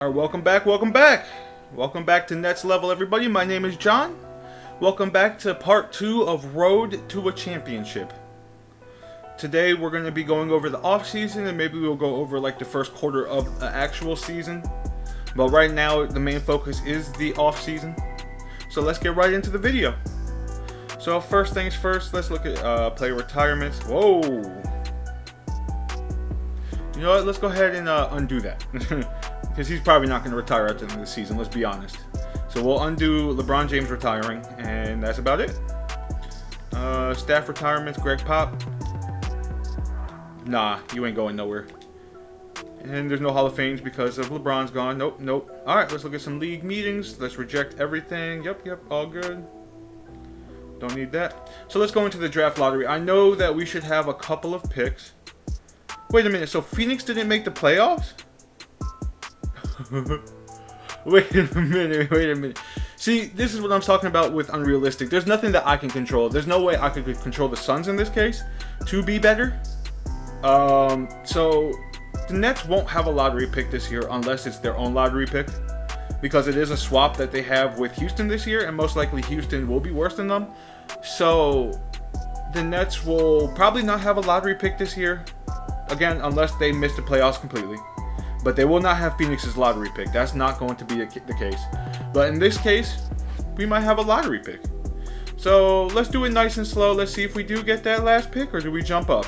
Alright, welcome back, welcome back! Welcome back to Nets Level, everybody. My name is John. Welcome back to part 2 of Road to a Championship. Today we're going to be going over the off-season, and maybe we'll go over like the first quarter of the actual season. But right now, the main focus is the off-season. So let's get right into the video. So first things first, let's look at player retirements. Whoa! You know what, let's go ahead and undo that. Because he's probably not going to retire at the end of the season, let's be honest. So we'll undo LeBron James retiring, and that's about it. Staff retirements, Greg Pop. Nah, you ain't going nowhere. And there's no Hall of Fames because of LeBron's gone. Nope, nope. Alright, let's look at some league meetings. Let's reject everything. Yep, all good. Don't need that. So let's go into the draft lottery. I know that we should have a couple of picks. Wait a minute, so Phoenix didn't make the playoffs? Wait a minute. See, this is what I'm talking about with unrealistic. There's nothing that I can control. There's no way I could control the Suns in this case to be better. So the Nets won't have a lottery pick this year unless it's their own lottery pick, because it is a swap that they have with Houston this year, and most likely Houston will be worse than them. So the Nets will probably not have a lottery pick this year, again, unless they miss the playoffs completely. But they will not have Phoenix's lottery pick. That's not going to be the case. But in this case, we might have a lottery pick. So let's do it nice and slow. Let's see if we do get that last pick, or do we jump up?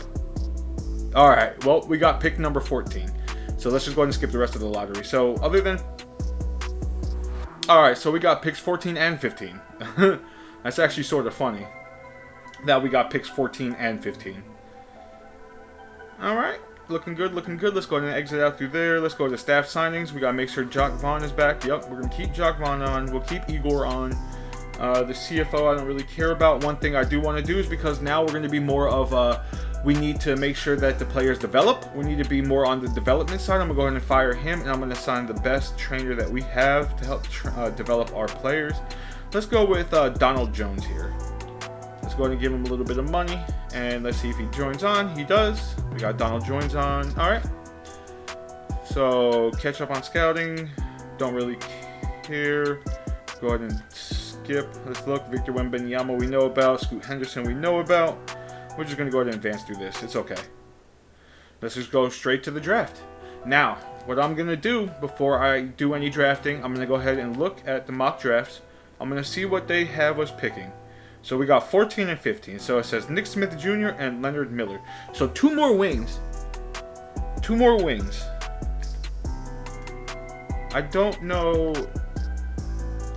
Alright, well, we got pick number 14. So let's just go ahead and skip the rest of the lottery. So other than... Alright, so we got picks 14 and 15. That's actually sort of funny that we got picks 14 and 15. Alright. Looking good, looking good. Let's go ahead and exit out through there. Let's go to staff signings. We gotta make sure Jacque Vaughn is back. Yep, we're gonna keep Jacque Vaughn on. We'll keep Igor on. The CFO I don't really care about. One thing I do want to do is, because now we're gonna be more of we need to make sure that the players develop. We need to be more on the development side. I'm gonna go ahead and fire him, and I'm gonna sign the best trainer that we have to help develop our players. Let's go with Donald Jones here. Let's go ahead and give him a little bit of money, and let's see if he joins on. He does. We got Donald joins on. Alright. So, catch up on scouting. Don't really care. Go ahead and skip. Let's look. Victor Wembanyama we know about. Scoot Henderson we know about. We're just going to go ahead and advance through this. It's okay. Let's just go straight to the draft. Now, what I'm going to do before I do any drafting, I'm going to go ahead and look at the mock drafts. I'm going to see what they have us picking. So we got 14 and 15. So it says Nick Smith Jr. and Leonard Miller. So two more wings. Two more wings. I don't know.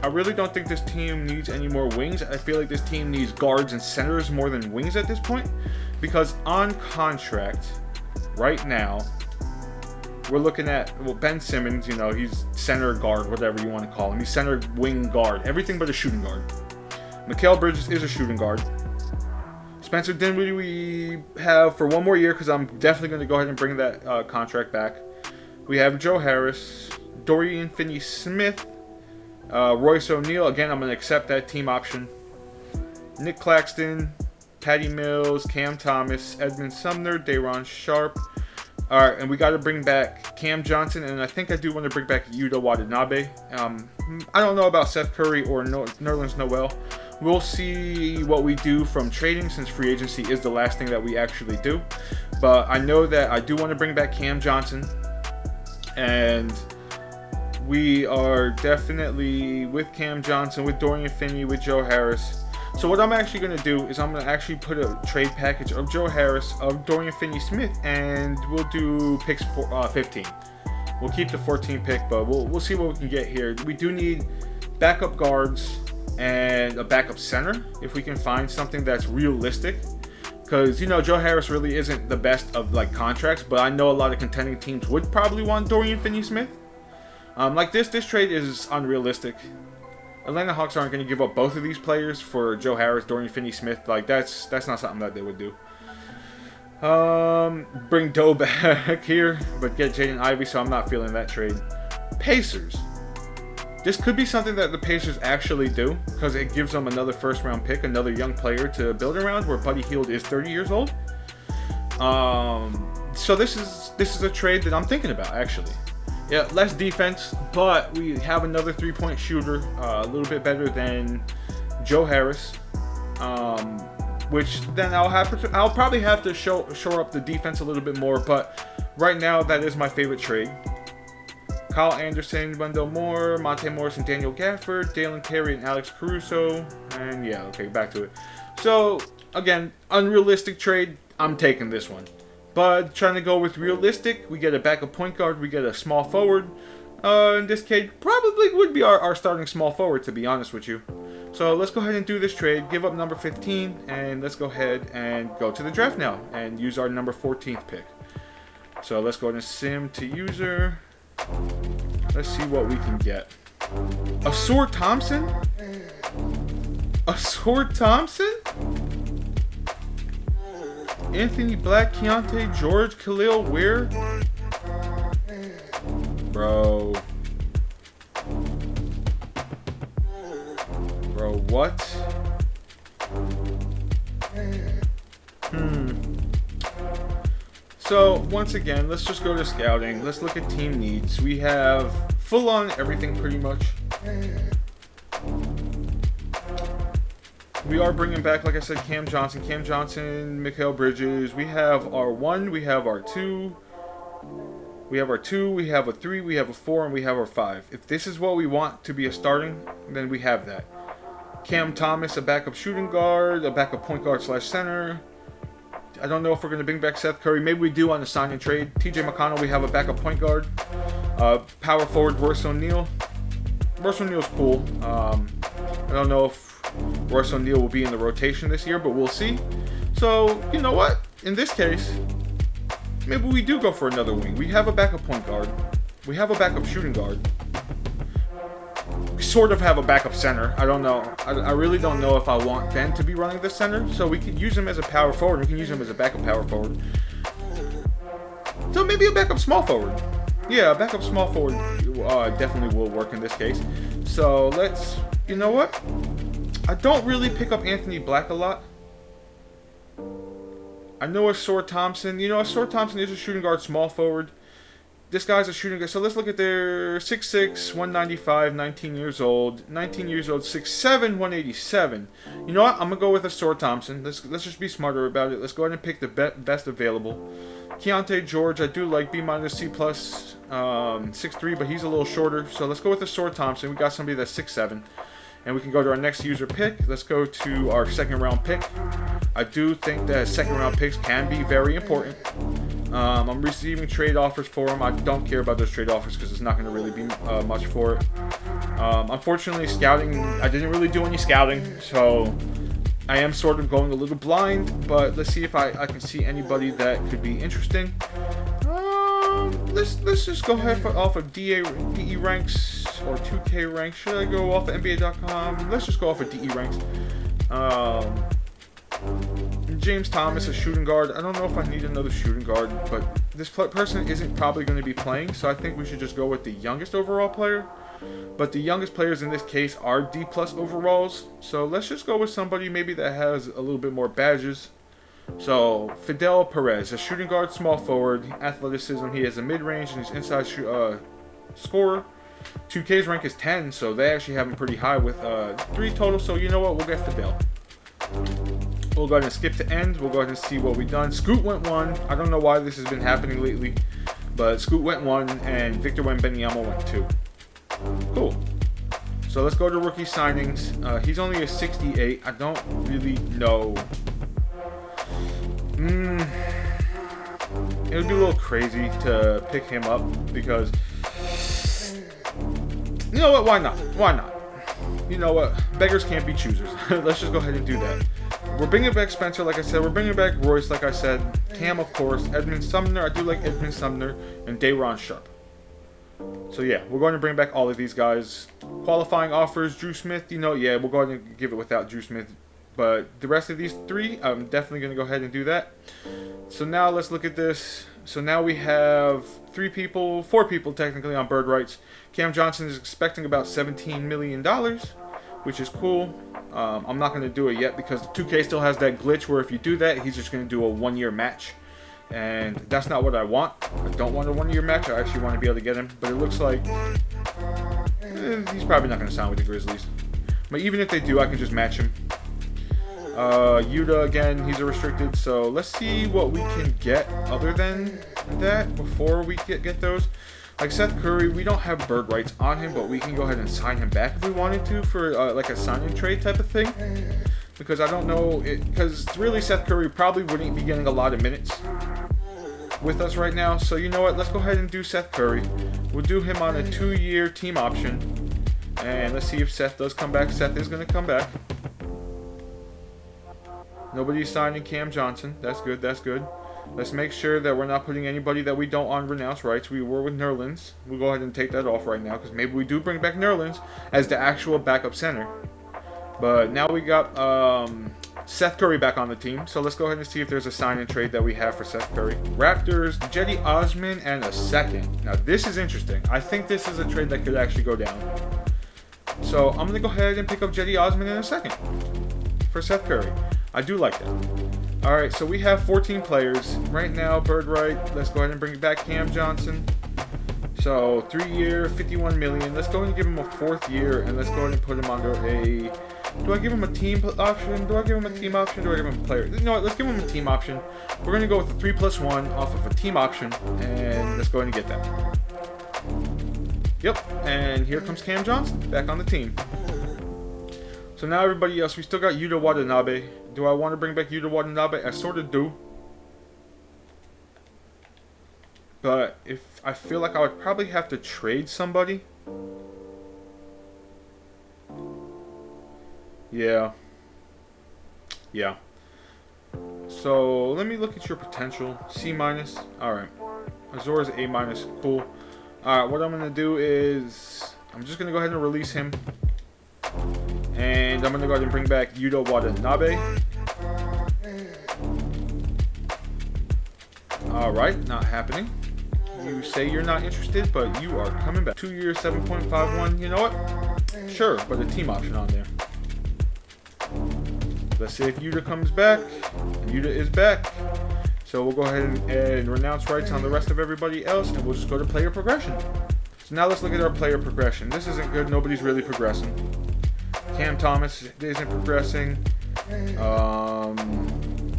I really don't think this team needs any more wings. I feel like this team needs guards and centers more than wings at this point. Because on contract, right now, we're looking at, well, Ben Simmons, you know, he's center guard, whatever you want to call him. He's center wing guard. Everything but a shooting guard. Mikal Bridges is a shooting guard. Spencer Dinwiddie we have for one more year, because I'm definitely going to go ahead and bring that contract back. We have Joe Harris, Dorian Finney-Smith, Royce O'Neal. Again, I'm going to accept that team option. Nick Claxton, Patty Mills, Cam Thomas, Edmund Sumner, Day'Ron Sharpe. Alright, and we got to bring back Cam Johnson, and I think I do want to bring back Yuta Watanabe. I don't know about Seth Curry or Nerlens Noel. We'll see what we do from trading, since free agency is the last thing that we actually do. But I know that I do want to bring back Cam Johnson. And we are definitely with Cam Johnson, with Dorian Finney, with Joe Harris. So what I'm actually going to do is I'm going to actually put a trade package of Joe Harris, of Dorian Finney-Smith, and we'll do picks 15. We'll keep the 14 pick, but we'll see what we can get here. We do need backup guards and a backup center if we can find something that's realistic, because, you know, Joe Harris really isn't the best of like contracts, but I know a lot of contending teams would probably want Dorian Finney-Smith. Like this trade is unrealistic. Atlanta Hawks aren't going to give up both of these players for Joe Harris, Dorian Finney-Smith. Like that's not something that they would do. Bring Doe back here, but get Jaden Ivey, so I'm not feeling that trade. Pacers. This could be something that the Pacers actually do, because it gives them another first-round pick, another young player to build around, where Buddy Hield is 30 years old. So this is a trade that I'm thinking about, actually. Yeah, less defense, but we have another three-point shooter, a little bit better than Joe Harris. Which then I'll probably have to shore up the defense a little bit more, but right now that is my favorite trade. Kyle Anderson, Wendell Moore, Monte Morris, and Daniel Gafford, Dalen Terry, and Alex Caruso, and yeah, okay, back to it. So again, unrealistic trade. I'm taking this one, but trying to go with realistic, we get a backup point guard, we get a small forward. In this case, probably would be our starting small forward, to be honest with you. So let's go ahead and do this trade, give up number 15, and let's go ahead and go to the draft now and use our number 14th pick. So let's go ahead and sim to user. Let's see what we can get. Ausar Thompson? Ausar Thompson? Anthony Black, Keontae George, Khalil Ware? Bro, what? So, once again, let's just go to scouting. Let's look at team needs. We have full on everything pretty much. We are bringing back, like I said, Cam Johnson, Mikal Bridges. We have our 1, we have our 2. We have our 2, we have a 3, we have a 4, and we have our 5. If this is what we want to be a starting, then we have that. Cam Thomas, a backup shooting guard, a backup point guard / center. I don't know if we're going to bring back Seth Curry. Maybe we do on the sign and trade. TJ McConnell, we have a backup point guard. Power forward, Royce O'Neal. Royce O'Neal's cool. I don't know if Royce O'Neal will be in the rotation this year, but we'll see. So, you know what? In this case, maybe we do go for another wing. We have a backup point guard. We have a backup shooting guard. We sort of have a backup center. I don't know. I really don't know if I want Ben to be running the center. So we could use him as a power forward. We can use him as a backup power forward. So maybe a backup small forward. Yeah, a backup small forward definitely will work in this case. So let's, you know what? I don't really pick up Anthony Black a lot. I know Ausar Thompson. You know, Ausar Thompson is a shooting guard, small forward. This guy's a shooting guard. So let's look at their 6'6", 195, 19 years old. 19 years old, 6'7", 187. You know what? I'm going to go with Ausar Thompson. Let's just be smarter about it. Let's go ahead and pick the best available. Keontae George, I do like B-, C+, 6'3", but he's a little shorter. So let's go with Ausar Thompson. We got somebody that's 6'7". And we can go to our next user pick. Let's go to our second round pick. I do think that second round picks can be very important. I'm receiving trade offers for them. I don't care about those trade offers because it's not going to really be much for it. Unfortunately, scouting, I didn't really do any scouting, so I am sort of going a little blind, but let's see if I can see anybody that could be interesting. Let's just go ahead off of DE ranks or 2K ranks. Should I go off of NBA.com? Let's just go off of DE ranks. James Thomas, a shooting guard. I don't know if I need another shooting guard, but this person isn't probably going to be playing, so I think we should just go with the youngest overall player. But the youngest players in this case are D+ overalls, so let's just go with somebody maybe that has a little bit more badges. So, Fidel Perez, a shooting guard, small forward, athleticism, he has a mid-range and he's inside scorer. 2K's rank is 10, so they actually have him pretty high with 3 total, so you know what, we'll get Fidel. We'll go ahead and skip to end, we'll go ahead and see what we've done. Scoot went 1, I don't know why this has been happening lately, but Scoot went 1 and Victor Wembanyama went 2. Cool. So let's go to rookie signings. He's only a 68, I don't really know. It would be a little crazy to pick him up because, you know what, why not? Why not? You know what, beggars can't be choosers. Let's just go ahead and do that. We're bringing back Spencer, like I said. We're bringing back Royce, like I said. Cam, of course. Edmund Sumner, I do like Edmund Sumner. And Day'Ron Sharpe. So yeah, we're going to bring back all of these guys. Qualifying offers, Drew Smith, you know, yeah, we'll go ahead and give it without Drew Smith. But the rest of these 3, I'm definitely going to go ahead and do that. So now let's look at this. So now we have 4 people technically on bird rights. Cam Johnson is expecting about $17 million, which is cool. I'm not going to do it yet because 2K still has that glitch where if you do that, he's just going to do a 1-year match. And that's not what I want. I don't want a one-year match. I actually want to be able to get him. But it looks like he's probably not going to sign with the Grizzlies. But even if they do, I can just match him. Yuta, again, he's a restricted. So let's see what we can get other than that before we get those. Like Seth Curry, we don't have bird rights on him, but we can go ahead and sign him back if we wanted to for like a sign and trade type of thing. Because I don't know, because really Seth Curry probably wouldn't be getting a lot of minutes with us right now. So you know what, let's go ahead and do Seth Curry. We'll do him on a 2-year team option. And let's see if Seth does come back. Seth is going to come back. Nobody's signing Cam Johnson. That's good, that's good. Let's make sure that we're not putting anybody that we don't on renounce rights. We were with Nerlens. We'll go ahead and take that off right now because maybe we do bring back Nerlens as the actual backup center. But now we got Seth Curry back on the team. So let's go ahead and see if there's a sign and trade that we have for Seth Curry. Raptors, Cedi Osman, and a second. Now this is interesting. I think this is a trade that could actually go down. So I'm going to go ahead and pick up Cedi Osman in a second for Seth Curry. I do like that. Alright, so we have 14 players. Right now, bird right. Let's go ahead and bring back Cam Johnson. So 3-year, 51 million. Let's go ahead and give him a 4th year, and let's go ahead and put him under a... Do I give him a team option? Do I give him a team option? Do I give him a player? You know what? Let's give him a team option. We're going to go with the 3+1 off of a team option, and let's go ahead and get that. Yep, and here comes Cam Johnson back on the team. So now everybody else, we still got Yuta Watanabe. Do I want to bring back Yuta Watanabe? I sort of do. But if I feel like I would probably have to trade somebody. Yeah. Yeah. So let me look at your potential. C-. Alright. Azor is A-. Cool. Alright, what I'm going to do is I'm just going to go ahead and release him. And I'm going to go ahead and bring back Yuta Watanabe. Alright, not happening. You say you're not interested, but you are coming back. 2 years, 7.51. You know what? Sure, put a team option on there. Let's see if Yuta comes back. Yuta is back. So we'll go ahead and renounce rights on the rest of everybody else, and we'll just go to player progression. So now let's look at our player progression. This isn't good. Nobody's really progressing. Cam Thomas isn't progressing.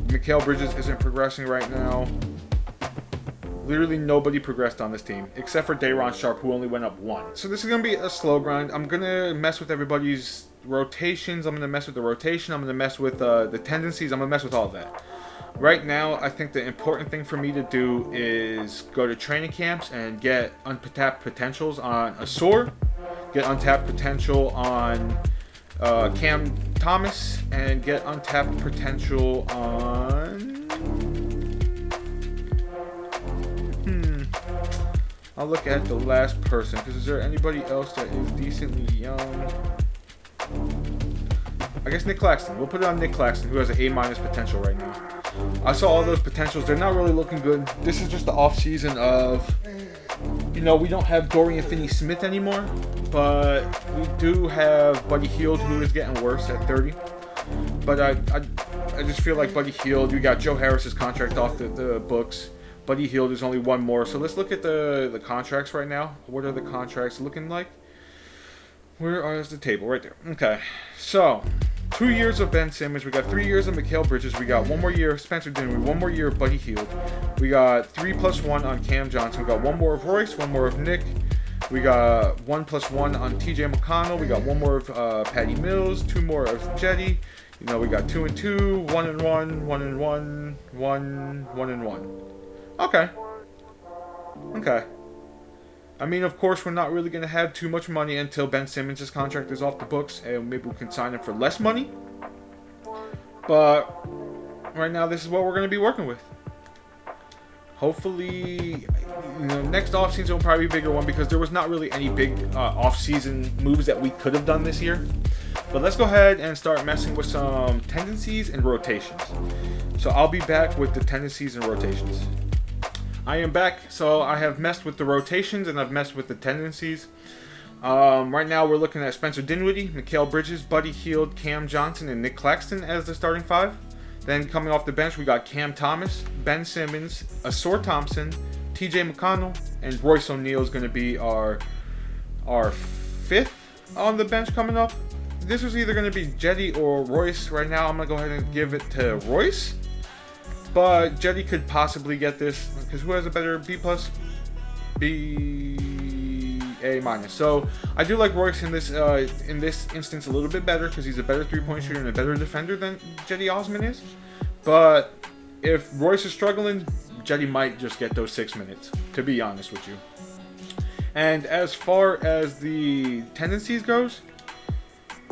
Mikal Bridges isn't progressing right now. Literally nobody progressed on this team, except for Day'Ron Sharpe, who only went up 1. So this is going to be a slow grind. I'm going to mess with everybody's rotations. I'm going to mess with the rotation. I'm going to mess with the tendencies. I'm going to mess with all of that. Right now, I think the important thing for me to do is go to training camps and get untapped potentials on Azor, get untapped potential on Cam Thomas, and get untapped potential on... I'll look at the last person, because is there anybody else that is decently young? I guess Nick Claxton. We'll put it on Nick Claxton, who has an A- potential right now. I saw all those potentials. They're not really looking good. This is just the off season of, you know, we don't have Dorian Finney-Smith anymore, but we do have Buddy Hield, who is getting worse at 30. But I just feel like Buddy Hield, we got Joe Harris's contract off the books. Buddy Hield is only 1 more. So let's look at the contracts right now. What are the contracts looking like? Where is the table? Right there. Okay. So, 2 years of Ben Simmons. We got 3 years of Mikal Bridges. We got 1 more year of Spencer Dinwiddie. 1 more year of Buddy Hield. We got 3+1 on Cam Johnson. We got 1 more of Royce. 1 more of Nick. We got 1+1 on TJ McConnell. We got 1 more of Patty Mills. 2 more of Cedi. You know, we got 2 and 2, 1 and 1, 1 and 1, 1 and 1. Okay. Okay. I mean, of course, we're not really going to have too much money until Ben Simmons' contract is off the books, and maybe we can sign him for less money. But right now, this is what we're going to be working with. Hopefully, you know, next offseason will probably be a bigger one because there was not really any big offseason moves that we could have done this year. But let's go ahead and start messing with some tendencies and rotations. So I'll be back with the tendencies and rotations. I am back, so I have messed with the rotations and I've messed with the tendencies. Right now we're looking at Spencer Dinwiddie, Mikal Bridges, Buddy Hield, Cam Johnson, and Nick Claxton as the starting 5. Then coming off the bench, we got Cam Thomas, Ben Simmons, Asor Thompson, TJ McConnell, and Royce O'Neal is going to be our fifth on the bench coming up. This was either going to be Jetty or Royce. Right now, I'm going to go ahead and give it to Royce. But Jetty could possibly get this, because who has a better B+? A-. So I do like Royce in this instance a little bit better, because he's a better three-point shooter and a better defender than Jetty Osman is. But if Royce is struggling, Jetty might just get those 6 minutes, to be honest with you. And as far as the tendencies goes,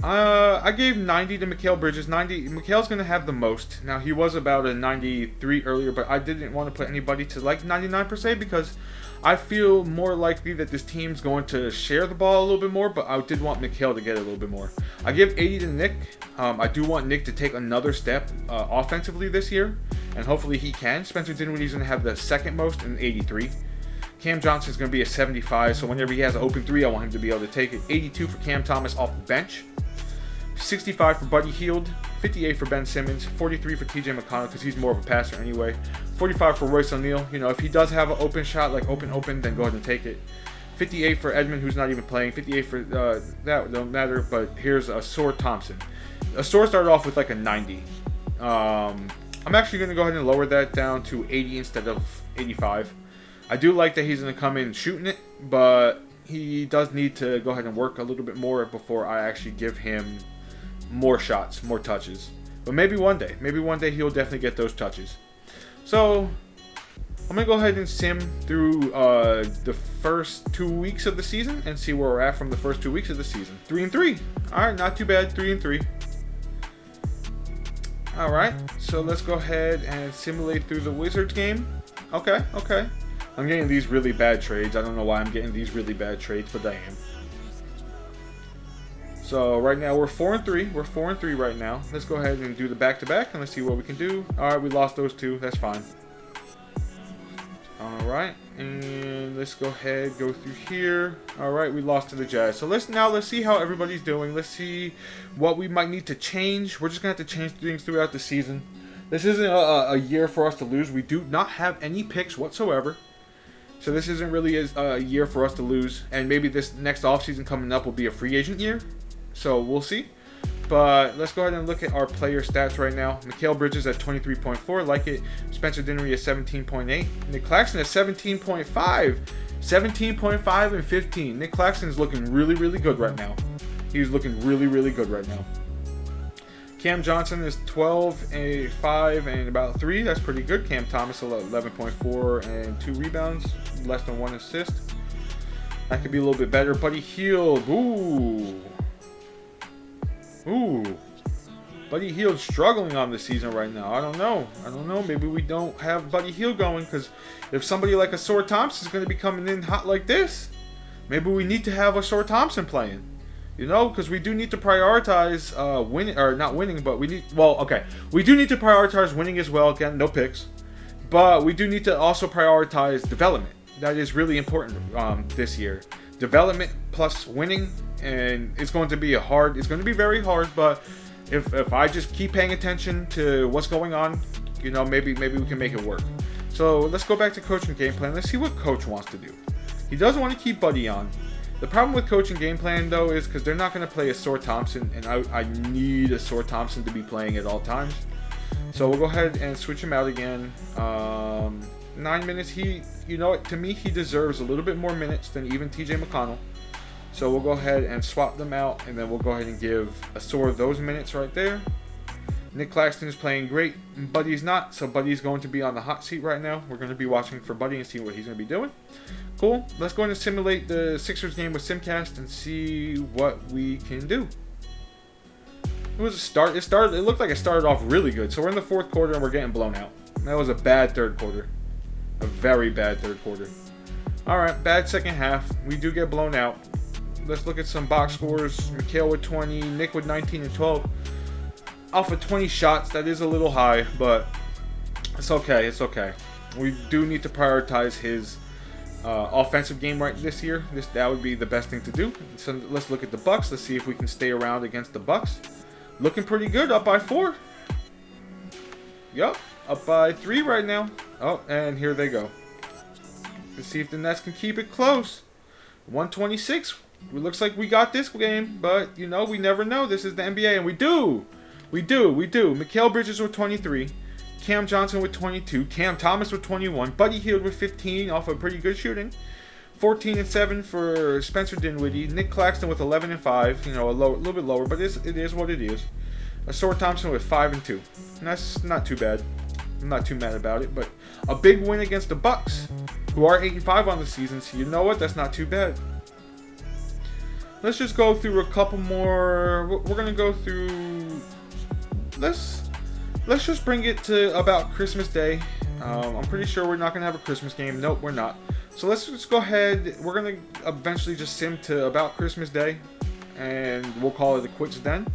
I gave 90 to Mikal Bridges. Mikal's going to have the most. Now, he was about a 93 earlier, but I didn't want to put anybody to like 99 per se, because I feel more likely that this team's going to share the ball a little bit more, but I did want Mikal to get a little bit more. I give 80 to Nick. I do want Nick to take another step offensively this year, and hopefully he can. Spencer Dinwiddie's going to have the second most in 83. Cam Johnson's going to be a 75, so whenever he has an open three, I want him to be able to take it. 82 for Cam Thomas off the bench. 65 for Buddy Hield, 58 for Ben Simmons, 43 for TJ McConnell because he's more of a passer anyway, 45 for Royce O'Neal. You know, if he does have an open shot, like open, then go ahead and take it. 58 for Edmond, who's not even playing. 58 for that don't matter. But here's Asor Thompson. Asor started off with like a 90. I'm actually going to go ahead and lower that down to 80 instead of 85. I do like that he's going to come in shooting it, but he does need to go ahead and work a little bit more before I actually give him more shots, more touches. But maybe one day he'll definitely get those touches. So I'm gonna go ahead and sim through the first 2 weeks of the season and see where we're at from the first 2 weeks of the season. 3-3. All right, not too bad. 3-3. All right, so let's go ahead and simulate through the Wizards game. Okay. I'm getting these really bad trades. I don't know why I'm getting these really bad trades, but I am. So right now we're 4-3. We're 4-3 right now. Let's go ahead and do the back-to-back and let's see what we can do. All right, we lost those two. That's fine. All right, and let's go through here. All right, we lost to the Jazz. So let's see how everybody's doing. Let's see what we might need to change. We're just gonna have to change things throughout the season. This isn't a year for us to lose. We do not have any picks whatsoever. So this isn't really a year for us to lose. And maybe this next offseason coming up will be a free agent year. So we'll see. But let's go ahead and look at our player stats right now. Mikal Bridges at 23.4, like it. Spencer Dinwiddie at 17.8. Nick Claxton at 17.5. 17.5 and 15. Nick Claxton is looking really, really good right now. He's looking really, really good right now. Cam Johnson is 12, a 5, and about 3. That's pretty good. Cam Thomas 11.4 and 2 rebounds, less than 1 assist. That could be a little bit better. Buddy Hield, ooh. Buddy Hield struggling on the season right now. I don't know. Maybe we don't have Buddy Hield going, because if somebody like Asor Thompson is going to be coming in hot like this, maybe we need to have Asor Thompson playing. You know, because we do need to prioritize winning, or not winning, but we do need to prioritize winning as well. Again, no picks, but we do need to also prioritize development. That is really important this year. Development plus winning, and it's going to be very hard. But if I just keep paying attention to what's going on, you know, maybe we can make it work. So let's go back to coaching game plan. Let's see what coach wants to do. He does want to keep Buddy on. The problem with coaching game plan, though, is because they're not going to play Asor Thompson, and I need Asor Thompson to be playing at all times. So we'll go ahead and switch him out again. 9 minutes. To me, he deserves a little bit more minutes than even TJ McConnell. So we'll go ahead and swap them out, and then we'll go ahead and give Asor those minutes right there. Nick Claxton is playing great. Buddy's not, so Buddy's going to be on the hot seat right now. We're going to be watching for Buddy and see what he's going to be doing. Cool. Let's go and simulate the Sixers game with Simcast and see what we can do. It was a start. It looked like it started off really good. So we're in the fourth quarter and we're getting blown out. That was a bad third quarter. A very bad third quarter. All right, bad second half. We do get blown out. Let's look at some box scores. Mikal with 20, Nick with 19 and 12. Off of 20 shots, that is a little high, but it's okay. It's okay. We do need to prioritize his offensive game right this year. That would be the best thing to do. So let's look at the Bucks. Let's see if we can stay around against the Bucks. Looking pretty good, up by 4. Yup, up by 3 right now. Oh, and here they go. Let's see if the Nets can keep it close. 126. It looks like we got this game, but you know, we never know. This is the NBA, and we do. We do. Mikal Bridges with 23. Cam Johnson with 22. Cam Thomas with 21. Buddy Hield with 15 off of pretty good shooting. 14 and 7 for Spencer Dinwiddie. Nick Claxton with 11 and 5. You know, a little bit lower, but it is what it is. Ausar Thompson with 5 and 2. And that's not too bad. I'm not too mad about it, but a big win against the Bucks, who are 8 and 5 on the season. So you know what? That's not too bad. Let's just go through a couple more. We're gonna go through. Let's just bring it to about Christmas Day. I'm pretty sure we're not gonna have a Christmas game. Nope, we're not. So let's just go ahead. We're gonna eventually just sim to about Christmas Day, and we'll call it a quits then.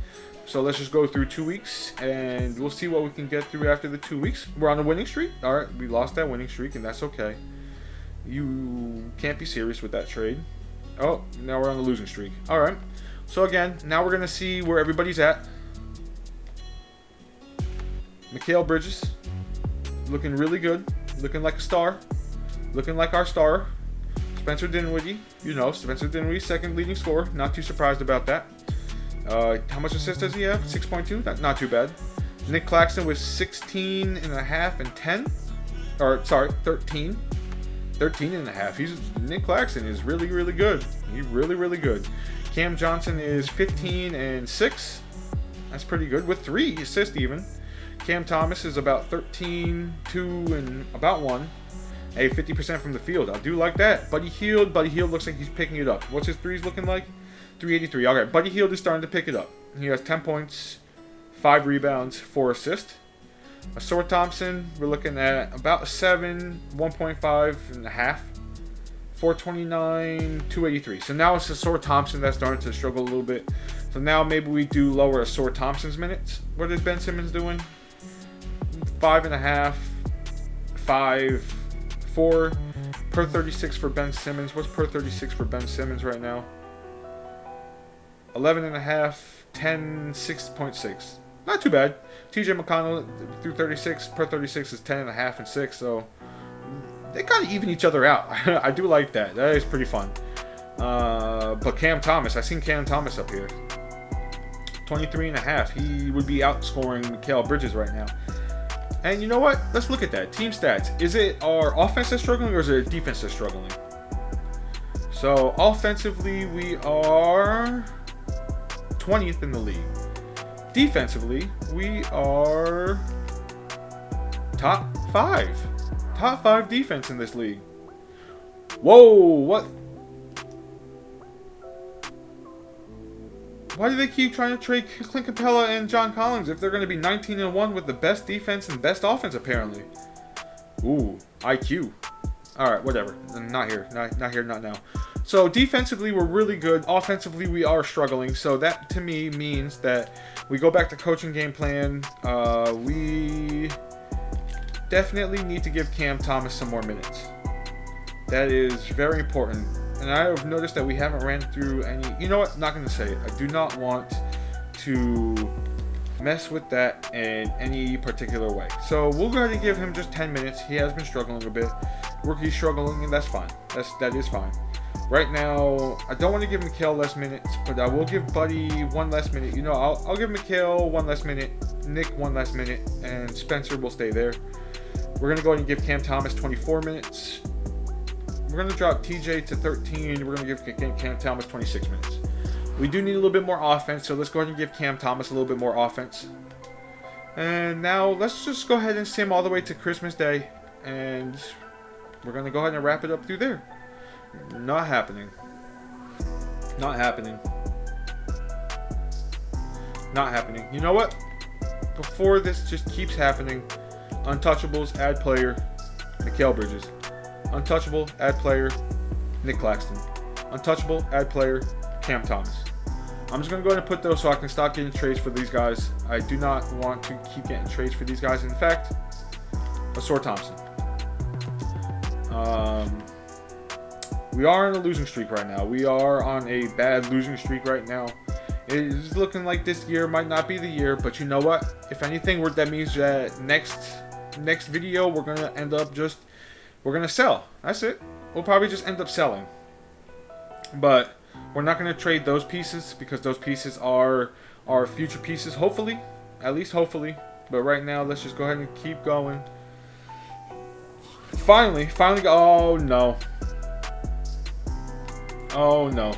So let's just go through 2 weeks, and we'll see what we can get through after the 2 weeks. We're on a winning streak. All right, we lost that winning streak, and that's okay. You can't be serious with that trade. Oh, now we're on the losing streak. All right. So again, now we're gonna see where everybody's at. Mikal Bridges, looking really good, looking like a star, looking like our star. Spencer Dinwiddie, you know, Spencer Dinwiddie, second leading scorer. Not too surprised about that. How much assists does he have? 6.2. Not too bad. Nick Claxton with 16 and a half and 10. Or sorry, 13. 13 and a half. Nick Claxton is really, really good. He's really, really good. Cam Johnson is 15 and 6. That's pretty good, with 3 assists even. Cam Thomas is about 13, 2, and about 1. Hey, 50% from the field. I do like that. Buddy Hield looks like he's picking it up. What's his threes looking like? 383. Okay, Buddy Hield is starting to pick it up. He has 10 points, 5 rebounds, 4 assists. Ausar Thompson, we're looking at about 7, 1.5 and a half. 429, 283. So now it's Ausar Thompson that's starting to struggle a little bit. So now maybe we do lower Ausar Thompson's minutes. What is Ben Simmons doing? 5.5, 5, 4 per 36 for Ben Simmons. What's per 36 for Ben Simmons right now? 11.5, 10, 6.6. Not too bad. TJ McConnell through 36 per 36 is 10.5 and 6. So they kind of even each other out. I do like that. That is pretty fun. But Cam Thomas, I seen Cam Thomas up here. 23.5. He would be outscoring Mikal Bridges right now. And you know what? Let's look at that. Team stats. Is it our offense that's struggling, or is it our defense that's struggling? So offensively, we are 20th in the league. Defensively, we are top 5. Top 5 defense in this league. Whoa, what? Why do they keep trying to trade Clint Capella and John Collins if they're going to be 19-1 with the best defense and best offense, apparently? Ooh, IQ. Alright, whatever. Not here. Not here, not now. So defensively, we're really good. Offensively, we are struggling. So that, to me, means that we go back to coaching game plan. We definitely need to give Cam Thomas some more minutes. That is very important. And I have noticed that we haven't ran through any... You know what? I'm not going to say it. I do not want to mess with that in any particular way. So we'll go ahead and give him just 10 minutes. He has been struggling a bit. Rookie's struggling, and that's fine. That is fine. Right now, I don't want to give Mikal less minutes, but I will give Buddy 1 less minute. You know, I'll give Mikal 1 less minute, Nick 1 less minute, and Spencer will stay there. We're going to go ahead and give Cam Thomas 24 minutes. We're going to drop TJ to 13. We're going to give Cam Thomas 26 minutes. We do need a little bit more offense, so let's go ahead and give Cam Thomas a little bit more offense. And now let's just go ahead and sim all the way to Christmas Day, and we're going to go ahead and wrap it up through there. Not happening. Not happening. Not happening. You know what? Before this just keeps happening, Untouchables, add player, Mikal Bridges. Untouchable, add player, Nick Claxton. Untouchable, add player, Cam Thomas. I'm just going to go ahead and put those so I can stop getting trades for these guys. I do not want to keep getting trades for these guys. In fact, Ausar Thompson. We are on a losing streak right now. We are on a bad losing streak right now. It's looking like this year might not be the year, but you know what? If anything, that means that next video we're gonna end up we're gonna sell. That's it. We'll probably just end up selling. But we're not gonna trade those pieces because those pieces are our future pieces. Hopefully, at least hopefully. But right now, let's just go ahead and keep going. Finally. Oh no. Oh no.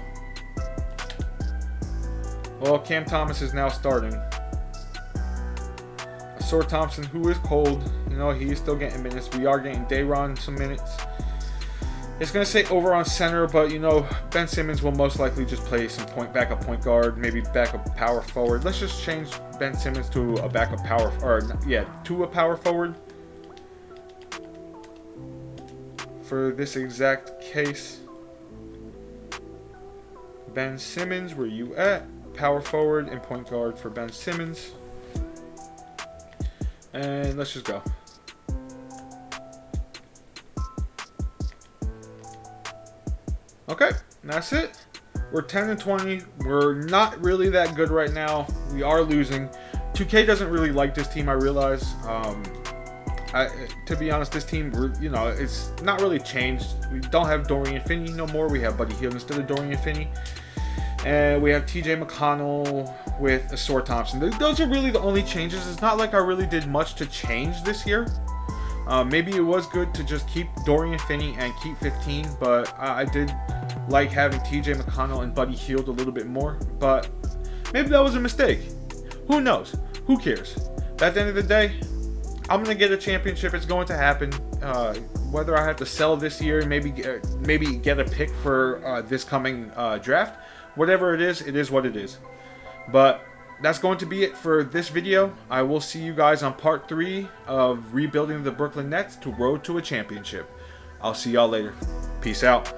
Well, Cam Thomas is now starting. Ausar Thompson, who is cold, you know, he is still getting minutes. We are getting Day'Ron some minutes. It's going to say over on center, but, you know, Ben Simmons will most likely just play some backup point guard, maybe backup power forward. Let's just change Ben Simmons to a backup power, to a power forward for this exact case. Ben Simmons, where you at? Power forward and point guard for Ben Simmons. And let's just go. Okay, that's it. We're 10-20. We're not really that good right now. We are losing. 2K doesn't really like this team, I realize. To be honest, this team, you know, it's not really changed. We don't have Dorian Finney no more. We have Buddy Hield instead of Dorian Finney. And we have TJ McConnell with Ausar Thompson. Those are really the only changes. It's not like I really did much to change this year. Maybe it was good to just keep Dorian Finney and keep 15, but I did like having TJ McConnell and Buddy Hield a little bit more. But maybe that was a mistake. Who knows? Who cares? At the end of the day, I'm going to get a championship. It's going to happen. Whether I have to sell this year, maybe get a pick for this coming draft. Whatever it is what it is. But that's going to be it for this video. I will see you guys on part 3 of rebuilding the Brooklyn Nets to road to a championship. I'll see y'all later. Peace out.